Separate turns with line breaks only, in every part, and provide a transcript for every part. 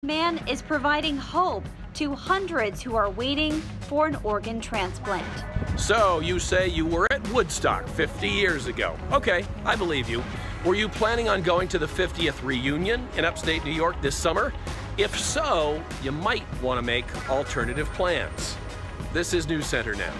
Man is providing hope to hundreds who are waiting for an organ transplant.
So you say you were at Woodstock 50 years ago. Okay, I believe you. Were you planning on going to the 50th reunion in upstate New York this summer? If so, you might want to make alternative plans. This is News Center now.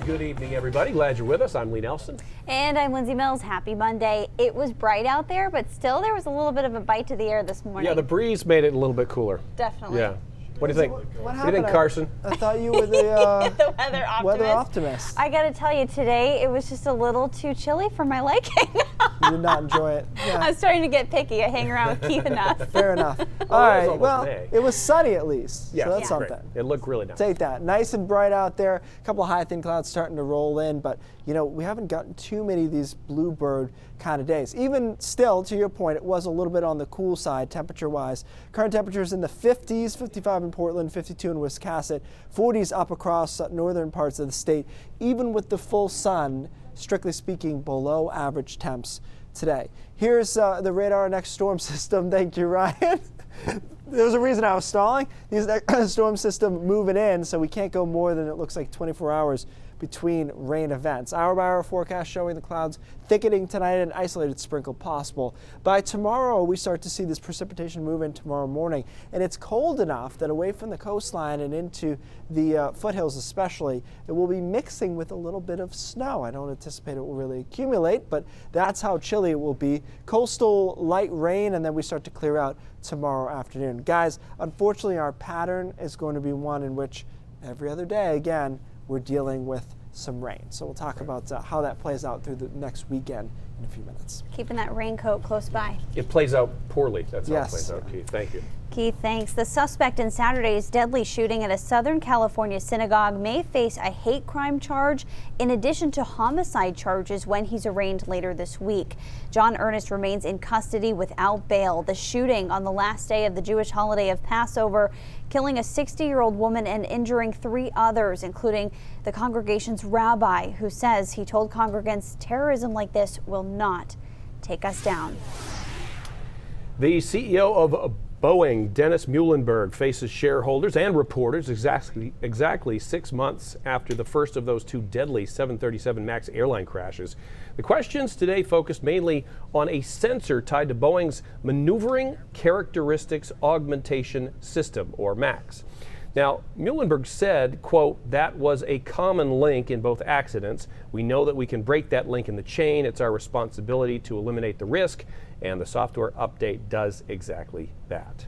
Good evening, everybody. Glad you're with us. I'm Lee Nelson.
And I'm Lindsay Mills. Happy Monday. It was bright out there, but still there was a little bit of a bite to the air this morning.
Yeah, the breeze made it a little bit cooler.
Definitely.
Yeah. What do you think?
What
do you think, Carson?
I thought you were the,
the weather optimist.
weather optimist.
I got to tell you, today it was just a little too chilly for my liking.
You did not enjoy it. Yeah.
I'm starting to get picky. I hang around with Keith enough.
Fair enough. All right. Well, it was sunny at least.
Yeah,
so that's something.
Great. It looked really nice.
Take that. Nice and bright out there. A couple of high thin clouds starting to roll in, but you know, we haven't gotten too many of these bluebird kind of days. Even still, to your point, it was a little bit on the cool side temperature-wise. Current temperatures in the 50s, 55 in Portland, 52 in Wiscasset, 40s up across northern parts of the state. Even with the full sun, strictly speaking, below average temps today. Here's the radar next storm system. Thank you, Ryan. There's a reason I was stalling. These storm system moving in, so we can't go more than it looks like 24 hours between rain events. Hour-by-hour forecast showing the clouds thickening tonight and isolated sprinkle possible. By tomorrow, we start to see this precipitation move in tomorrow morning, and it's cold enough that away from the coastline and into the foothills especially, it will be mixing with a little bit of snow. I don't anticipate it will really accumulate, but that's how chilly it will be. Coastal light rain, and then we start to clear out tomorrow afternoon. Guys, unfortunately, our pattern is going to be one in which every other day, again, we're dealing with some rain. So we'll talk about how that plays out through the next weekend in a few minutes.
Keeping that raincoat close by.
It plays out poorly. That's how it
Yes.
plays out, Keith. Thank you.
Keith, thanks. The suspect in Saturday's deadly shooting at a Southern California synagogue may face a hate crime charge in addition to homicide charges when he's arraigned later this week. John Ernest remains in custody without bail. The shooting on the last day of the Jewish holiday of Passover, killing a 60-year-old woman and injuring 3 others, including the congregation's rabbi, who says he told congregants terrorism like this will not take us down.
The CEO of Boeing, Dennis Muhlenberg, faces shareholders and reporters exactly 6 months after the first of those 2 deadly 737 MAX airline crashes. The questions today focused mainly on a sensor tied to Boeing's Maneuvering Characteristics Augmentation System, or MAX. Now, Muhlenberg said, quote, "That was a common link in both accidents. We know that we can break that link in the chain. It's our responsibility to eliminate the risk, and the software update does exactly that."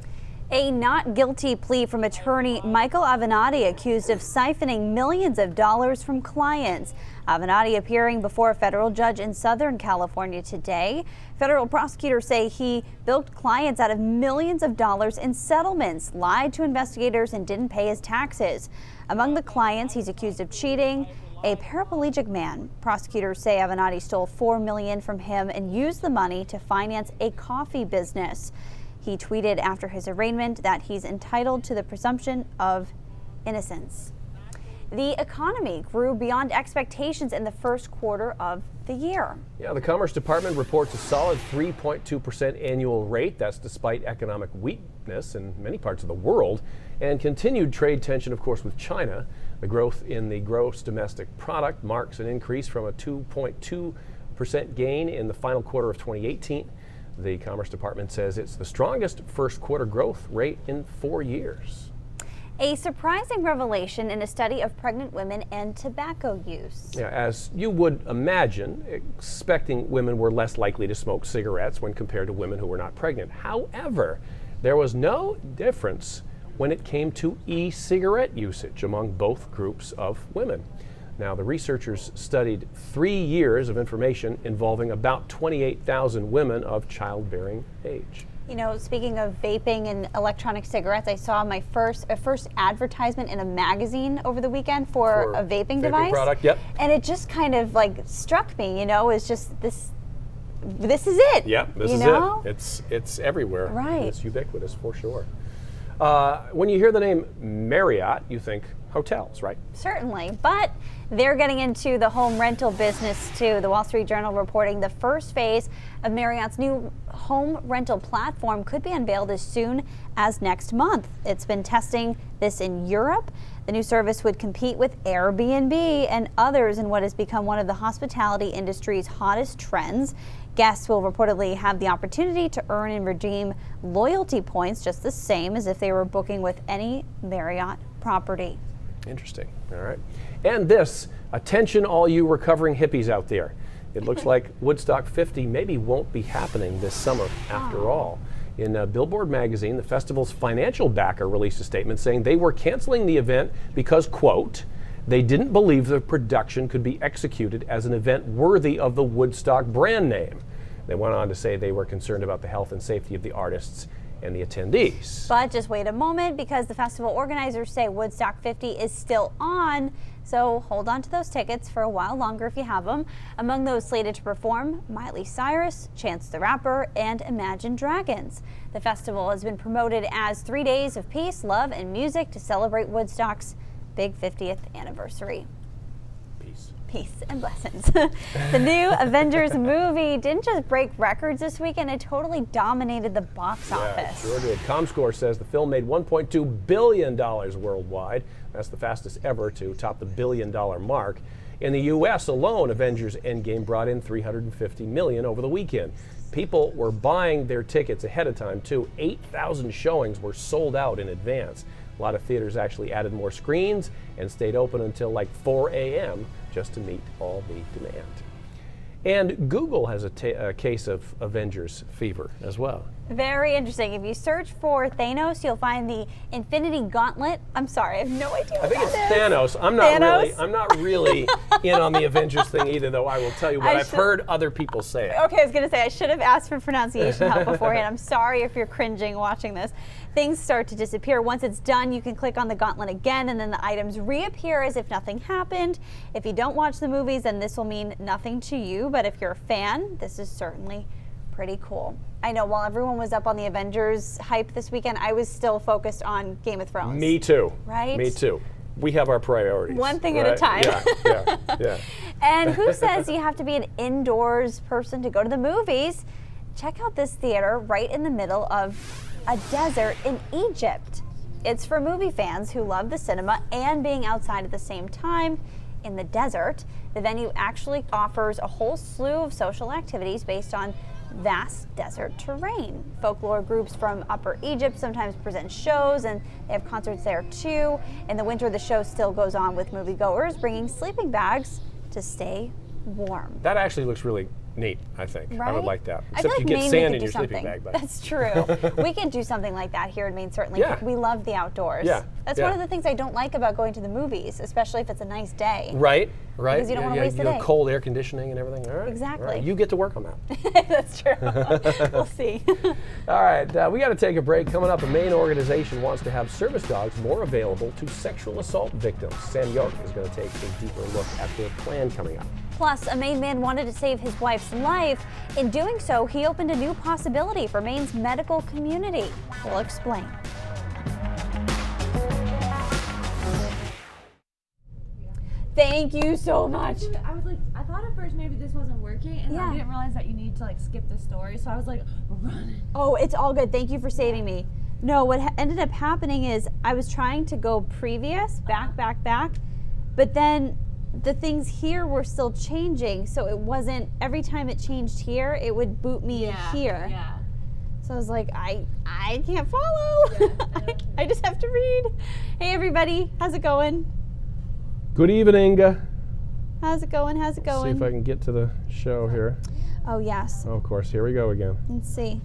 A not guilty plea from attorney Michael Avenatti, accused of siphoning millions of dollars from clients. Avenatti appearing before a federal judge in Southern California today. Federal prosecutors say he bilked clients out of millions of dollars in settlements, lied to investigators, and didn't pay his taxes. Among the clients he's accused of cheating, a paraplegic man. Prosecutors say Avenatti stole $4 million from him and used the money to finance a coffee business. He tweeted after his arraignment that he's entitled to the presumption of innocence. The economy grew beyond expectations in the first quarter of the year.
Yeah, the Commerce Department reports a solid 3.2% annual rate. That's despite economic weakness in many parts of the world and continued trade tension, of course, with China. The growth in the gross domestic product marks an increase from a 2.2% gain in the final quarter of 2018. The Commerce Department says it's the strongest first quarter growth rate in 4 years.
A surprising revelation in a study of pregnant women and tobacco use.
Yeah, as you would imagine, expecting women were less likely to smoke cigarettes when compared to women who were not pregnant. However, there was no difference when it came to e-cigarette usage among both groups of women. Now, the researchers studied 3 years of information involving about 28,000 women of childbearing age.
You know, speaking of vaping and electronic cigarettes, I saw my first advertisement in a magazine over the weekend for a vaping device.
Product, yep.
And it just kind of like struck me, you know, it's just this this is it.
Yep, this
you
is
know?
it. It's everywhere.
Right.
It's ubiquitous for sure. When you hear the name Marriott, you think hotels, right?
Certainly, but they're getting into the home rental business too. The Wall Street Journal reporting the first phase of Marriott's new home rental platform could be unveiled as soon as next month. It's been testing this in Europe. The new service would compete with Airbnb and others in what has become one of the hospitality industry's hottest trends. Guests will reportedly have the opportunity to earn and redeem loyalty points just the same as if they were booking with any Marriott property.
Interesting. All right. And this, attention all you recovering hippies out there. It looks like Woodstock 50 maybe won't be happening this summer after all. In Billboard magazine, the festival's financial backer released a statement saying they were canceling the event because, quote, they didn't believe the production could be executed as an event worthy of the Woodstock brand name. They went on to say they were concerned about the health and safety of the artists and the attendees.
But just wait a moment, because the festival organizers say Woodstock 50 is still on, so hold on to those tickets for a while longer if you have them. Among those slated to perform, Miley Cyrus, Chance the Rapper, and Imagine Dragons. The festival has been promoted as 3 days of peace, love, and music to celebrate Woodstock's big 50th anniversary. Peace and blessings. The new Avengers movie didn't just break records this weekend, it totally dominated the box office.
Sure did. ComScore says the film made $1.2 billion worldwide. That's the fastest ever to top the $1 billion mark. In the U.S. alone, Avengers Endgame brought in $350 million over the weekend. People were buying their tickets ahead of time, too. 8,000 showings were sold out in advance. A lot of theaters actually added more screens and stayed open until like 4 a.m. just to meet all the demand. And Google has a case of Avengers fever as well.
Very interesting. If you search for Thanos, you'll find the Infinity Gauntlet. I'm sorry, I have no idea what
I think it's
that is.
Thanos. I'm not really in on the Avengers thing either, though. I will tell you what I've heard other people say it.
Okay, I was going to say I should have asked for pronunciation help beforehand. I'm sorry if you're cringing watching this. Things start to disappear. Once it's done, you can click on the gauntlet again, and then the items reappear as if nothing happened. If you don't watch the movies, then this will mean nothing to you. But if you're a fan, this is certainly pretty cool. I know while everyone was up on the Avengers hype this weekend, I was still focused on Game of Thrones.
Me too.
Right?
Me too. We have our priorities.
One thing at a time.
Yeah.
And who says you have to be an indoors person to go to the movies? Check out this theater right in the middle of a desert in Egypt. It's for movie fans who love the cinema and being outside at the same time in the desert. The venue actually offers a whole slew of social activities based on vast desert terrain. Folklore groups from Upper Egypt sometimes present shows, and they have concerts there too. In the winter, the show still goes on with moviegoers bringing sleeping bags to stay warm.
That actually looks really neat, I think.
Right?
I would like that.
I feel
Except
like
you get
Maine
sand
we
in
could
your
do
sleeping
something.
bag. But
That's true. We can do something like that here in Maine, certainly.
Yeah.
We love the outdoors.
Yeah.
That's one of the things I don't like about going to the movies, especially if it's a nice day.
Right.
Because you don't want to waste the day.
Cold air conditioning and everything. All right.
Exactly.
All right. You get to work on that.
That's true. We'll see.
All right. We got to take a break. Coming up, a Maine organization wants to have service dogs more available to sexual assault victims. Sam Yoke is going to take a deeper look at their plan coming up.
Plus, a Maine man wanted to save his wife's life. In doing so, he opened a new possibility for Maine's medical community. We'll explain. Thank you so much.
I was like, I thought at first maybe this wasn't working, and
Yeah.
I didn't realize that you need to like skip the story. So I was like, running.
Oh, it's all good. Thank you for saving me. No, what ended up happening is I was trying to go previous, back, but then the things here were still changing, so it wasn't, every time it changed here, it would boot me in here.
Yeah.
So I was like, I can't follow. I just have to read. Hey everybody, how's it going?
Good evening.
How's it going?
See if I can get to the show here.
Oh yes.
Oh, of course, here we go again.
Let's see.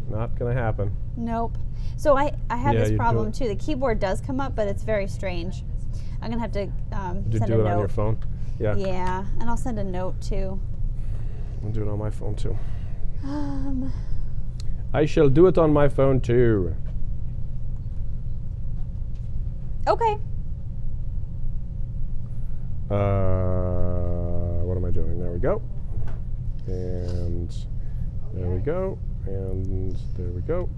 Not going to happen.
Nope. So I have
Yeah,
this
you do
problem
it.
too. The keyboard does come up, but it's very strange. I'm gonna have to
Did you
send
do
a
it
note.
on your phone? Yeah.
Yeah, and I'll send a note too.
I'll do it on my phone too. I shall do it on my phone too.
Okay.
What am I doing? There we go. And there we go. And there we go.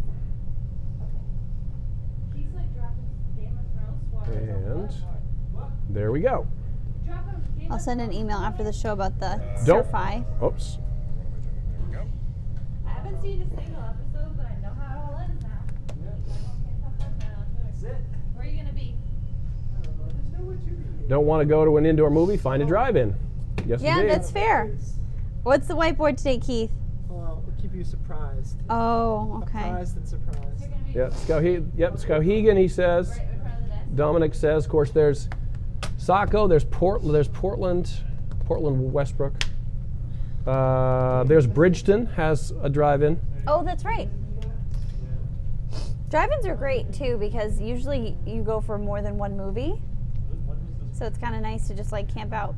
He's like dropping Game of Thrones.
And there we go.
I'll send an email after the show about the
Don't.
stir-fry.
Oops.
I haven't seen a single episode, but I know how it all ends now.
That's it.
Where are you gonna be?
I don't know. There's nowhere to be.
Don't want to go to an indoor movie? Find a drive-in. Yes,
Yeah,
indeed.
that's fair. What's the whiteboard today, Keith?
Well, we'll keep you surprised.
Oh, okay.
Surprised and surprised.
Yeah, Skowhegan, he says.
Right in front of the desk.
Dominic says, of course, there's Saco, there's Portland, Westbrook. There's Bridgeton, has a drive-in.
Oh, that's right. Drive-ins are great too because usually you go for more than one movie. So it's kind of nice to just like camp out.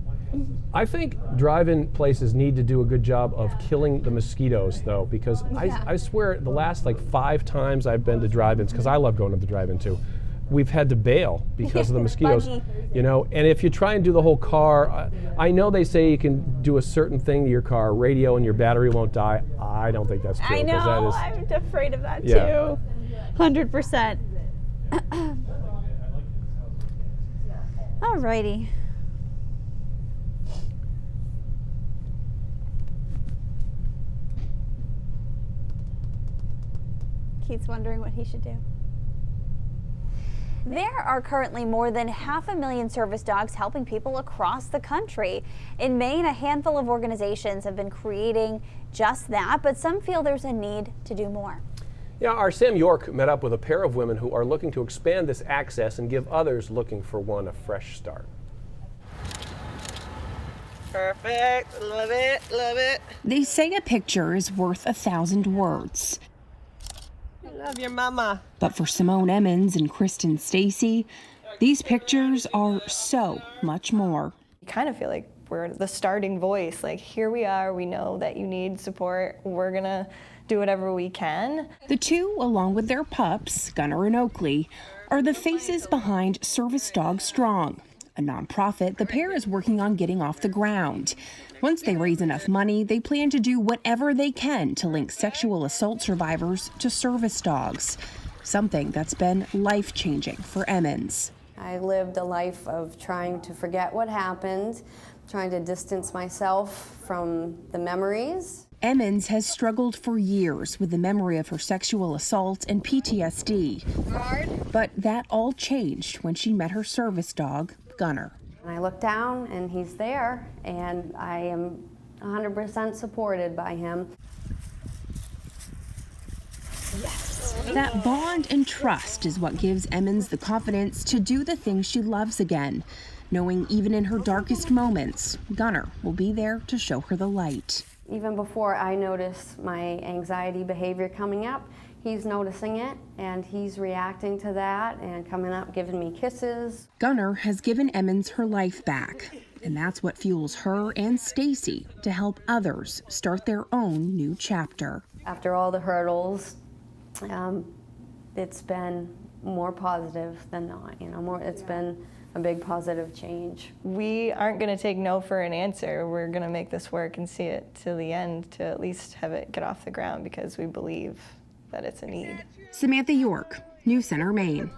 I think drive-in places need to do a good job of killing the mosquitoes, though, because
Yeah.
I swear the last like 5 times I've been to drive-ins, because I love going to the drive-in too, we've had to bail because of the mosquitoes.
Buggy.
You know, and if you try and do the whole car, I know they say you can do a certain thing to your car, radio, and your battery won't die. I don't think that's true.
I
'cause
know.
that is,
I'm afraid of that
Yeah.
too. 100%. Alrighty. Keith's wondering what he should do. There are currently more than 500,000 service dogs helping people across the country. In Maine, a handful of organizations have been creating just that, but some feel there's a need to do more.
Yeah, our Sam York met up with a pair of women who are looking to expand this access and give others looking for one a fresh start.
Perfect. Love it. Love it.
They say a picture is worth 1,000 words.
I love your mama.
But for Simone Emmons and Kristen Stacy, these pictures are so much more.
I kind of feel like we're the starting voice. Like, here we are, we know that you need support. We're gonna do whatever we can.
The two, along with their pups, Gunner and Oakley, are the faces behind Service Dog Strong, a nonprofit the pair is working on getting off the ground. Once they raise enough money, they plan to do whatever they can to link sexual assault survivors to service dogs, something that's been life-changing for Emmons.
I lived a life of trying to forget what happened, trying to distance myself from the memories.
Emmons has struggled for years with the memory of her sexual assault and PTSD. But that all changed when she met her service dog, Gunner.
And I look down and he's there, and I am 100% supported by him.
That bond and trust is what gives Emmons the confidence to do the things she loves again, knowing even in her darkest moments, Gunner will be there to show her the light.
Even before I notice my anxiety behavior coming up, he's noticing it, and he's reacting to that and coming up, giving me kisses.
Gunner has given Emmons her life back, and that's what fuels her and Stacy to help others start their own new chapter.
After all the hurdles, it's been more positive than not. It's been a big positive change.
We aren't gonna take no for an answer. We're gonna make this work and see it to the end to at least have it get off the ground because we believe that it's a need.
Samantha York, News Center, Maine.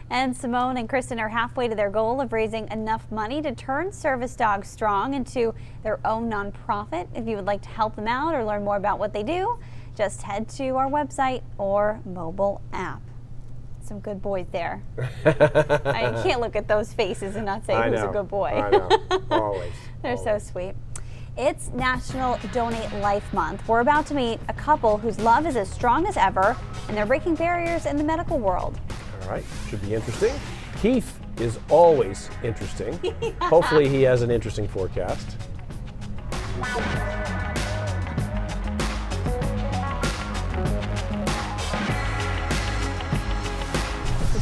And Simone and Kristen are halfway to their goal of raising enough money to turn Service Dog Strong into their own nonprofit. If you would like to help them out or learn more about what they do, just head to our website or mobile app. Some good boys there. I can't look at those faces and not say who's a good boy.
I know, always.
They're so sweet. It's National Donate Life Month. We're about to meet a couple whose love is as strong as ever, and they're breaking barriers in the medical world.
All right, should be interesting. Keith is always interesting. Hopefully he has an interesting forecast.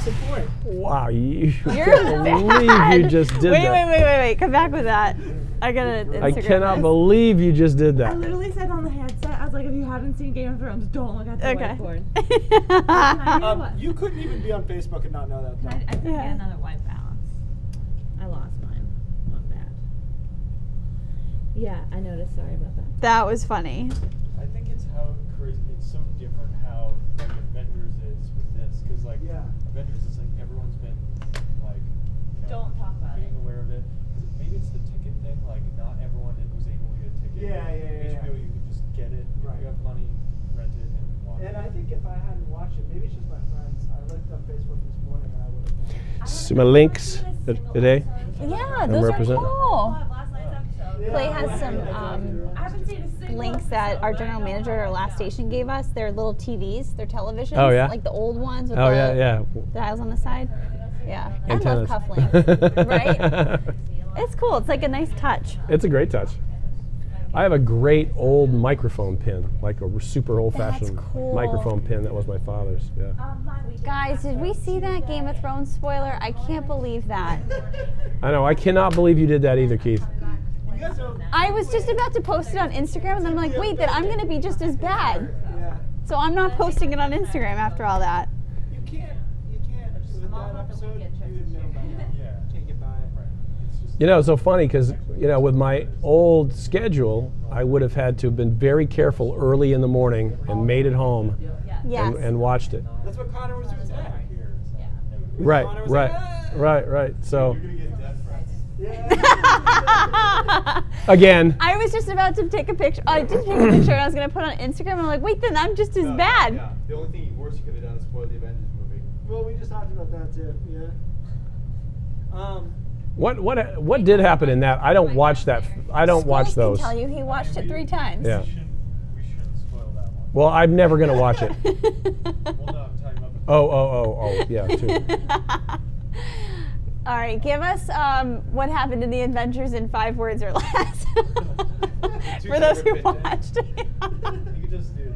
Support.
Wow, you
You're
can't believe you just did
Wait,
that.
wait. Come back with that. I gotta Instagram
I cannot
this.
believe you just did
I
that.
literally said on the headset, I was like, if you haven't seen Game of Thrones, don't look at the
Okay.
whiteboard.
You couldn't even be on Facebook and not know that.
I
Though.
didn't get another white balance. I lost mine. Not bad. Yeah, I noticed. Sorry about that.
That was funny.
I think it's how crazy, it's so different how like Avengers is with this, because like Avengers is like everyone's been like, you know,
Don't talk about
being aware of it. 'Cause maybe it's the ticket thing, like not everyone was able to get a ticket. HBO, you can just get it. If you have money, rent it and watch it.
And I think if I hadn't watched it, maybe it's just my friends. I looked up Facebook this morning and I would have.
See my links today.
Yeah,
I'm
those are
representing.
cool.
Last night's episode.
Clay has some
I haven't seen a single
links that our general manager at our last station gave us. They're little TVs, they're televisions.
Oh, yeah?
Like the old ones with
Oh,
the
yeah.
dials on the side. Yeah.
Antennas.
I love cufflinks, right? It's cool. It's like a nice touch.
It's a great touch. I have a great old microphone pin, like a super old-fashioned
cool.
microphone pin that was my father's. Yeah.
Guys, did we see that Game of Thrones spoiler? I can't believe that.
I know. I cannot believe you did that either, Keith.
I was just about to post it on Instagram, and then I'm like, wait, then I'm going to be just as bad.
Yeah.
So I'm not posting it on Instagram after all that.
You can't. With that episode, you would know by now.
Yeah.
Can't get by it.
It's just
You know, it's so funny because, you know, with my old schedule, I would have had to have been very careful early in the morning and made it home
Yes.
and watched it.
That's what Connor was doing today.
here. So.
Right,
Connor was
right,
like, "Ah."
right. So,
You're gonna get death threats.
again,
I was just about to take a picture. I did take a picture and I was going to put it on Instagram. And I'm like, wait, then I'm just as bad.
Yeah. The only thing worse you could have done is spoil the Avengers movie.
Well, we just talked about that too. Yeah.
what did happen in that? I don't watch that. I don't watch
Schools
those.
can tell you he watched it 3 times.
Yeah.
We shouldn't spoil that one.
Well, I'm never going to watch it.
Well, no, I'm talking about the
Oh, yeah, too.
All right, give us what happened in the Adventures in 5 words or less. For those who watched it.
You could just do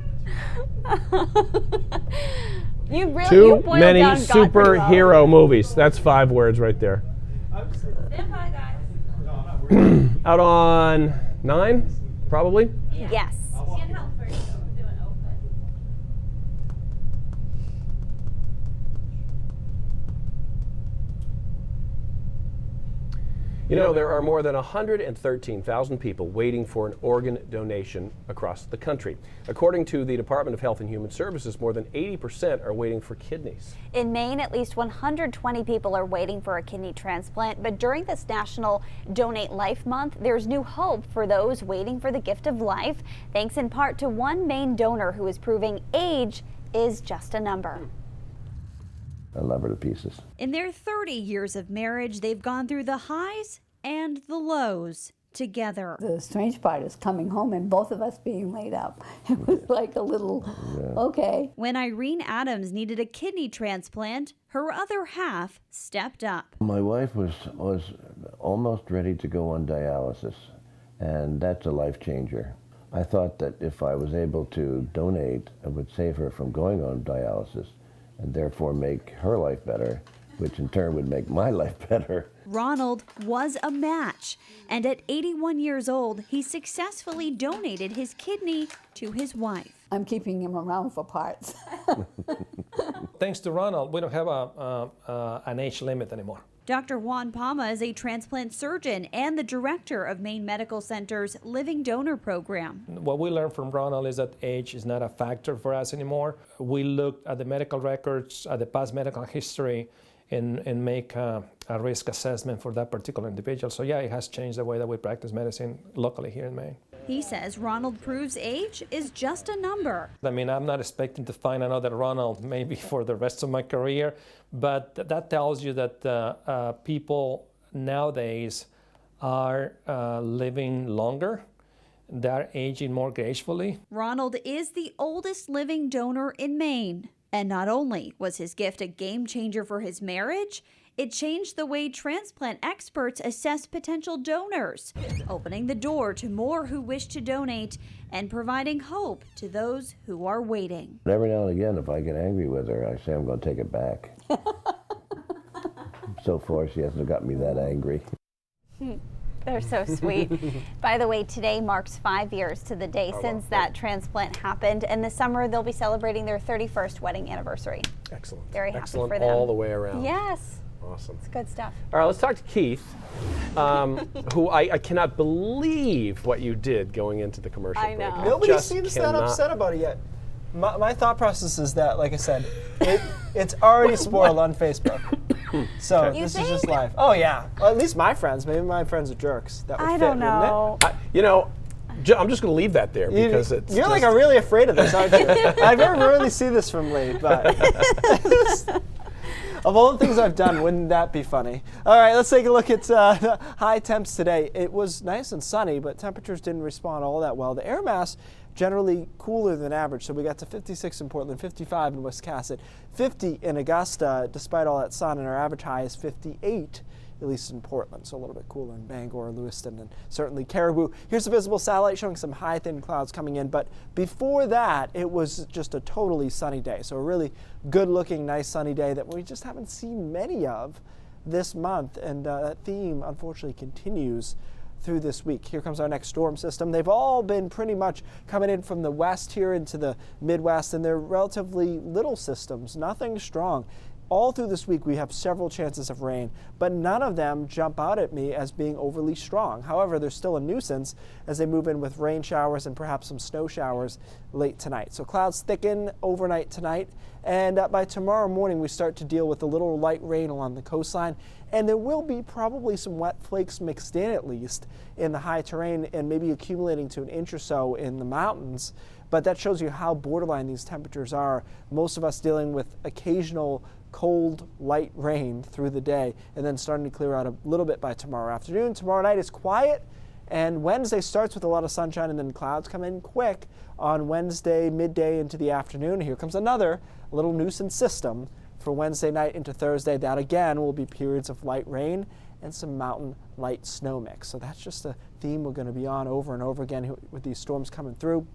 You really
Too
you boiled
many
down God pretty well.
superhero movies. That's 5 words right there.
Stand by, guys.
No, I'm not worried.
Out on 9, probably.
Yes.
Stand help first. Do it open.
You know, there are more than 113,000 people waiting for an organ donation across the country. According to the Department of Health and Human Services, more than 80% are waiting for kidneys.
In Maine, at least 120 people are waiting for a kidney transplant. But during this National Donate Life Month, there's new hope for those waiting for the gift of life, thanks in part to one Maine donor who is proving age is just a number.
I love her to pieces.
In their 30 years of marriage, they've gone through the highs and the lows together.
The strange part is coming home and both of us being laid up. It was like a little, okay.
When Irene Adams needed a kidney transplant, her other half stepped up.
My wife was almost ready to go on dialysis, and that's a life changer. I thought that if I was able to donate, it would save her from going on dialysis and therefore make her life better, which in turn would make my life better.
Ronald was a match, and at 81 years old, he successfully donated his kidney to his wife.
I'm keeping him around for parts.
Thanks to Ronald, we don't have an age limit anymore.
Dr. Juan Palma is a transplant surgeon and the director of Maine Medical Center's Living Donor Program.
What we learned from Ronald is that age is not a factor for us anymore. We looked at the medical records, at the past medical history, and make a risk assessment for that particular individual. So yeah, it has changed the way that we practice medicine locally here in Maine.
He says Ronald proves age is just a number.
I mean, I'm not expecting to find another Ronald maybe for the rest of my career, but that tells you that people nowadays are living longer. They're aging more gracefully.
Ronald is the oldest living donor in Maine. And not only was his gift a game changer for his marriage, it changed the way transplant experts assess potential donors, opening the door to more who wish to donate and providing hope to those who are waiting.
Every now and again, if I get angry with her, I say I'm going to take it back. So far, she hasn't got me that angry.
They're so sweet. By the way, today marks 5 years to the day since that transplant happened, and this summer they'll be celebrating their 31st wedding anniversary.
Excellent.
Very happy
Excellent
for them.
all the way around.
Yes.
Awesome.
It's good stuff.
All right, let's talk to Keith, who I cannot believe what you did going into the commercial break.
Nobody seems that upset about it yet. My thought process is that, like I said, it's already spoiled on Facebook. So this is just life. Oh yeah, well, at least my friends. Maybe my friends are jerks. That would
I
fit,
don't know.
I'm just going to leave that there because
you're like really afraid of this, aren't you? I never really see this from Lee, but of all the things I've done, wouldn't that be funny? All right, let's take a look at high temps today. It was nice and sunny, but temperatures didn't respond all that well. The air mass generally cooler than average, so we got to 56 in Portland, 55 in Wiscasset, 50 in Augusta, despite all that sun, and our average high is 58. At least in Portland, so a little bit cooler in Bangor, Lewiston, and certainly Caribou. Here's a visible satellite showing some high thin clouds coming in, but before that, it was just a totally sunny day. So a really good looking, nice sunny day that we just haven't seen many of this month, and that theme unfortunately continues through this week. Here comes our next storm system. They've all been pretty much coming in from the west here into the Midwest, and they're relatively little systems, nothing strong. All through this week, we have several chances of rain, but none of them jump out at me as being overly strong. However, there's still a nuisance as they move in with rain showers and perhaps some snow showers late tonight. So clouds thicken overnight tonight, and by tomorrow morning, we start to deal with a little light rain along the coastline, and there will be probably some wet flakes mixed in, at least, in the high terrain and maybe accumulating to an inch or so in the mountains. But that shows you how borderline these temperatures are. Most of us dealing with occasional cold, light rain through the day, and then starting to clear out a little bit by tomorrow afternoon. Tomorrow night is quiet, and Wednesday starts with a lot of sunshine, and then clouds come in quick on Wednesday, midday into the afternoon. Here comes another little nuisance system for Wednesday night into Thursday. That again will be periods of light rain and some mountain light snow mix. So that's just a theme we're going to be on over and over again with these storms coming through.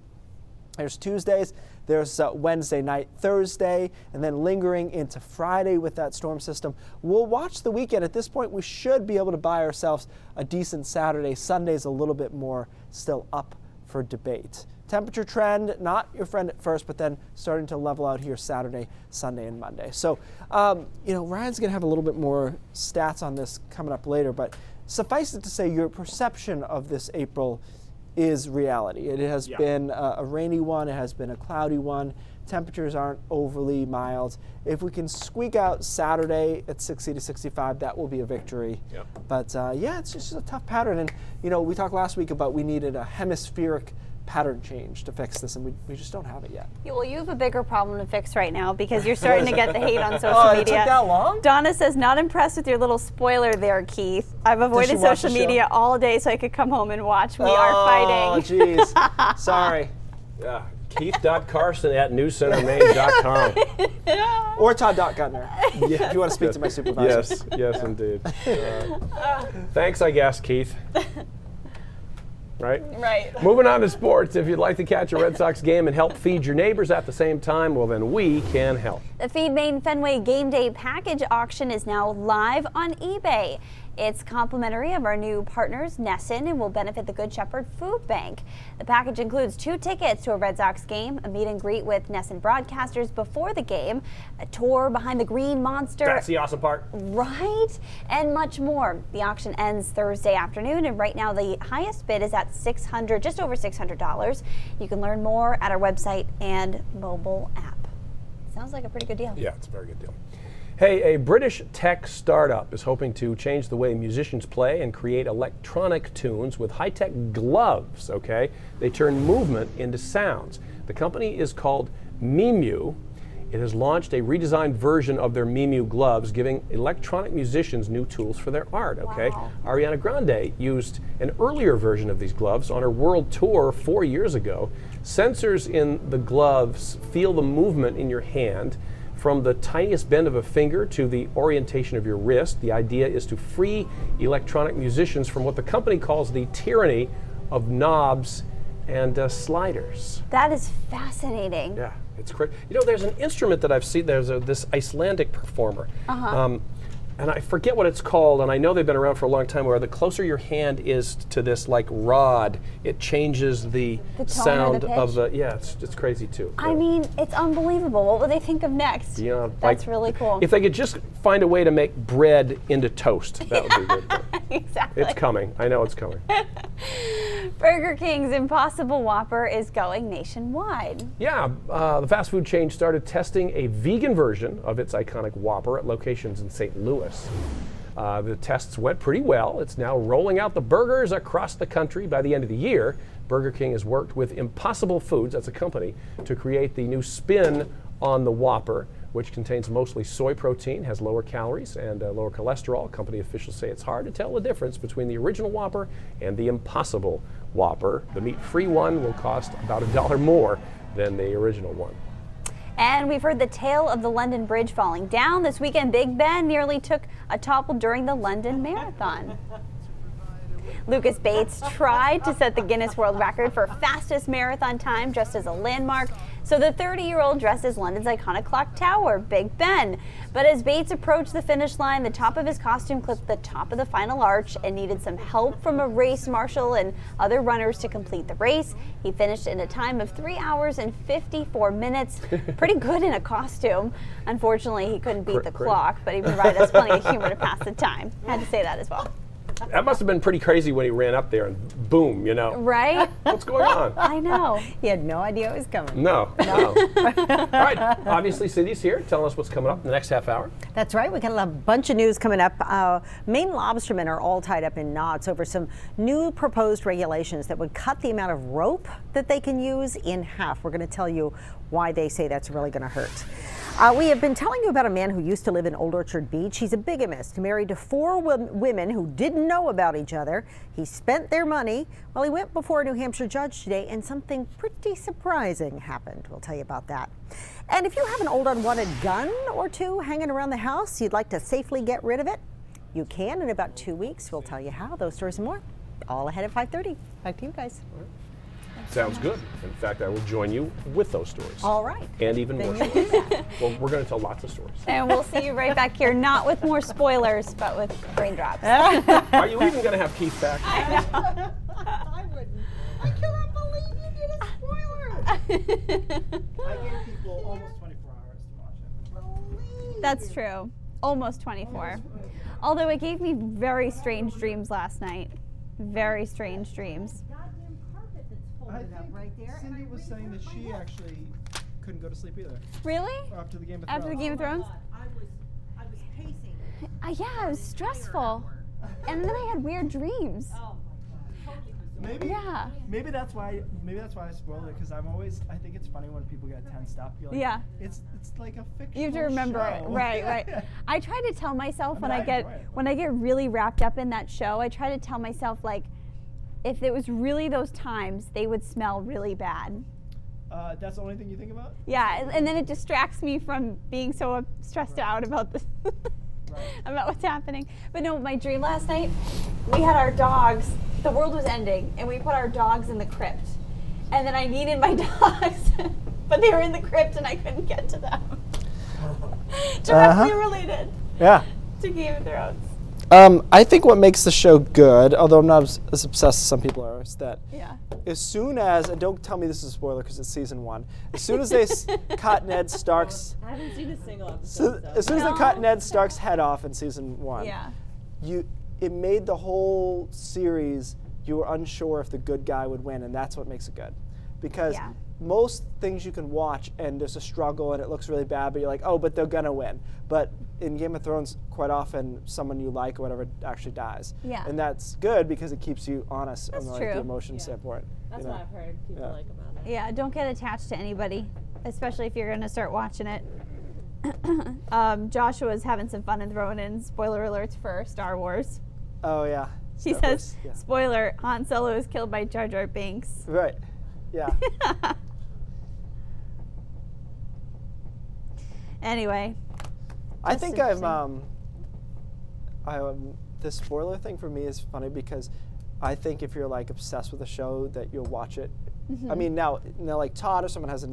There's Tuesdays, there's Wednesday night, Thursday, and then lingering into Friday with that storm system. We'll watch the weekend. At this point, we should be able to buy ourselves a decent Saturday. Sunday's a little bit more still up for debate. Temperature trend, not your friend at first, but then starting to level out here Saturday, Sunday, and Monday. So, Ryan's going to have a little bit more stats on this coming up later, but suffice it to say your perception of this April is reality. It has been a rainy one, it has been a cloudy one. Temperatures aren't overly mild. If we can squeak out Saturday at 60 to 65, that will be a victory.
Yep.
But it's just a tough pattern. And we talked last week about we needed a hemispheric pattern change to fix this, and we just don't have it yet.
Yeah, well, you have a bigger problem to fix right now because you're starting to get the hate on social media.
It took that long?
Donna says, not impressed with your little spoiler there, Keith. I've avoided social media all day so I could come home and watch. We are fighting.
Oh, jeez. Sorry.
Yeah. Keith.carson@newscentermaine.com.
Or Todd.Gutner, if you want to speak to my supervisor.
Yes, indeed. Thanks, I guess, Keith. Right? Moving on to sports. If you'd like to catch a Red Sox game and help feed your neighbors at the same time, well, then we can help.
The Feed Maine Fenway Game Day Package Auction is now live on eBay. It's complimentary of our new partners, Nesson, and will benefit the Good Shepherd Food Bank. The package includes 2 tickets to a Red Sox game, a meet and greet with Nesson broadcasters before the game, a tour behind the Green Monster.
That's the awesome part.
Right? And much more. The auction ends Thursday afternoon, and right now the highest bid is at just over $600. You can learn more at our website and mobile app. Sounds like a pretty good deal.
Yeah, it's a very good deal. Hey, a British tech startup is hoping to change the way musicians play and create electronic tunes with high-tech gloves, okay? They turn movement into sounds. The company is called Memu. It has launched a redesigned version of their Memu gloves, giving electronic musicians new tools for their art, okay? Wow. Ariana Grande used an earlier version of these gloves on her world tour 4 years ago. Sensors in the gloves feel the movement in your hand, from the tiniest bend of a finger to the orientation of your wrist. The idea is to free electronic musicians from what the company calls the tyranny of knobs and sliders.
That is fascinating.
Yeah, it's crazy. There's an instrument that I've seen. There's this Icelandic performer. and I forget what it's called, and I know they've been around for a long time, where the closer your hand is to this like rod, it changes the sound of the, it's crazy too.
I mean, it's unbelievable. What will they think of next?
Yeah,
That's really cool.
If they could just find a way to make bread into toast, that would be good.
Exactly.
It's coming. I know it's coming.
Burger King's Impossible Whopper is going nationwide.
Yeah, the fast food chain started testing a vegan version of its iconic Whopper at locations in St. Louis. The tests went pretty well. It's now rolling out the burgers across the country. By the end of the year, Burger King has worked with Impossible Foods, that's a company, to create the new spin on the Whopper, which contains mostly soy protein, has lower calories and lower cholesterol. Company officials say it's hard to tell the difference between the original Whopper and the Impossible Whopper. The meat-free one will cost about $1 more than the original one.
And we've heard the tale of the London Bridge falling down. This weekend, Big Ben nearly took a topple during the London Marathon. Lucas Bates tried to set the Guinness World Record for fastest marathon time just as a landmark. So the 30-year-old dressed as London's iconic clock tower, Big Ben. But as Bates approached the finish line, the top of his costume clipped the top of the final arch and needed some help from a race marshal and other runners to complete the race. He finished in a time of 3 hours and 54 minutes. Pretty good in a costume. Unfortunately, he couldn't beat the clock, but he provided us plenty of humor to pass the time. Had to say that as well.
That must have been pretty crazy when he ran up there and boom, you know.
Right?
What's going on?
I know.
He had no idea it was coming.
No. All right, obviously Cindy's here telling us what's coming up in the next half hour.
That's right. We got a bunch of news coming up. Maine lobstermen are all tied up in knots over some new proposed regulations that would cut the amount of rope that they can use in half. We're going to tell you why they say that's really going to hurt. We have been telling you about a man who used to live in Old Orchard Beach. He's a bigamist, married to 4 women who didn't know about each other. He spent their money. Well, he went before a New Hampshire judge today, and something pretty surprising happened. We'll tell you about that. And if you have an old unwanted gun or two hanging around the house, you'd like to safely get rid of it, you can in about 2 weeks. We'll tell you how. Those stories and more, all ahead at 5:30. Back to you guys.
Sounds good. In fact, I will join you with those stories.
All right.
And even more stories. Well, we're going to tell lots of stories.
And we'll see you right back here, not with more spoilers, but with raindrops.
Are you even going to have Keith back?
I wouldn't. I cannot believe you did a spoiler.
I gave people almost 24 hours to watch it.
That's true. Almost 24. Although it gave me very strange dreams last night. Very strange dreams.
I think Cindy was saying that she actually couldn't go to sleep either.
Really?
After the Game of Thrones.
After the Game of Thrones?
I was pacing.
Yeah, it was stressful. And then I had weird dreams.
Maybe that's why I spoiled it, because I think it's funny when people get tensed up. You're like,
yeah.
It's like a fictional
You have to remember
show.
it. Right. I try to tell myself when I get really wrapped up in that show, I try to tell myself, like, if it was really those times, they would smell really bad.
That's the only thing you think about?
Yeah, and then it distracts me from being so stressed out about this, about what's happening. But no, my dream last night, we had our dogs, the world was ending, and we put our dogs in the crypt. And then I needed my dogs, but they were in the crypt and I couldn't get to them. Directly related to Game of Thrones.
I think what makes the show good, although I'm not as obsessed as some people are, is that as soon as, and don't tell me this is a spoiler because it's season 1, as soon as they cut Ned Stark's,
I haven't seen a single episode.
as soon as they cut Ned Stark's head off in season 1, it made the whole series, you were unsure if the good guy would win, and that's what makes it good. Because most things you can watch and there's a struggle and it looks really bad, but you're like, oh, but they're gonna win. But in Game of Thrones, quite often someone you like or whatever actually dies.
Yeah.
And that's good because it keeps you honest
That's
on
true.
the emotion standpoint.
That's what I've heard people like about it.
Yeah, don't get attached to anybody, especially if you're going to start watching it. Joshua's having some fun and throwing in spoiler alerts for Star Wars.
Oh, yeah.
She says, spoiler, Han Solo is killed by Jar Jar Binks.
Right. Yeah.
Anyway.
I think this spoiler thing for me is funny because I think if you're like obsessed with a show that you'll watch it. I mean, now like Todd or someone has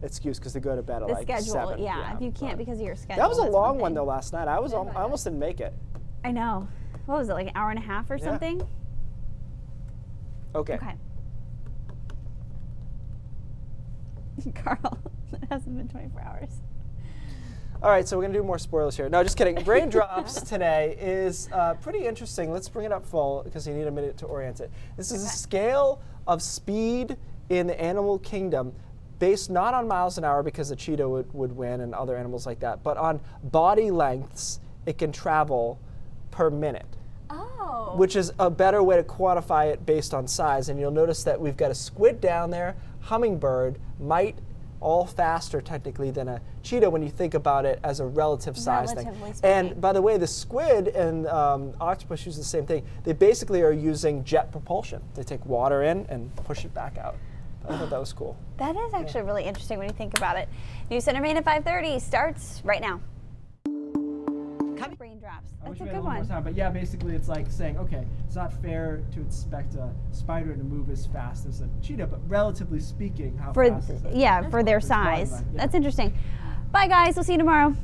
excuse because they go to bed at
The
like
schedule,
7
yeah.
p.m.,
If you can't
but
because of your schedule.
that was a
that's
long
thing.
one though last night. I almost didn't make it.
I know. What was it, like an hour and a half or something?
Okay.
Okay. Carl, it hasn't been 24 hours.
All right, so we're going to do more spoilers here. No, just kidding. Brain Drops today is pretty interesting. Let's bring it up full because you need a minute to orient it. This is a scale of speed in the animal kingdom based not on miles an hour because the cheetah would win and other animals like that, but on body lengths it can travel per minute.
Oh.
Which is a better way to quantify it based on size. And you'll notice that we've got a squid down there, hummingbird, mite, all faster technically than a cheetah when you think about it as a relative size thing. And by the way, the squid and octopus use the same thing. They basically are using jet propulsion. They take water in and push it back out. I thought that was cool.
That is actually really interesting when you think about it. News Center Maine at 5:30 starts right now. Brain Drops. That's a good one.
But yeah, basically it's like saying, okay, it's not fair to expect a spider to move as fast as a cheetah, but relatively speaking, how fast is it?
Yeah, for their size. That's interesting. Bye guys, we'll see you tomorrow.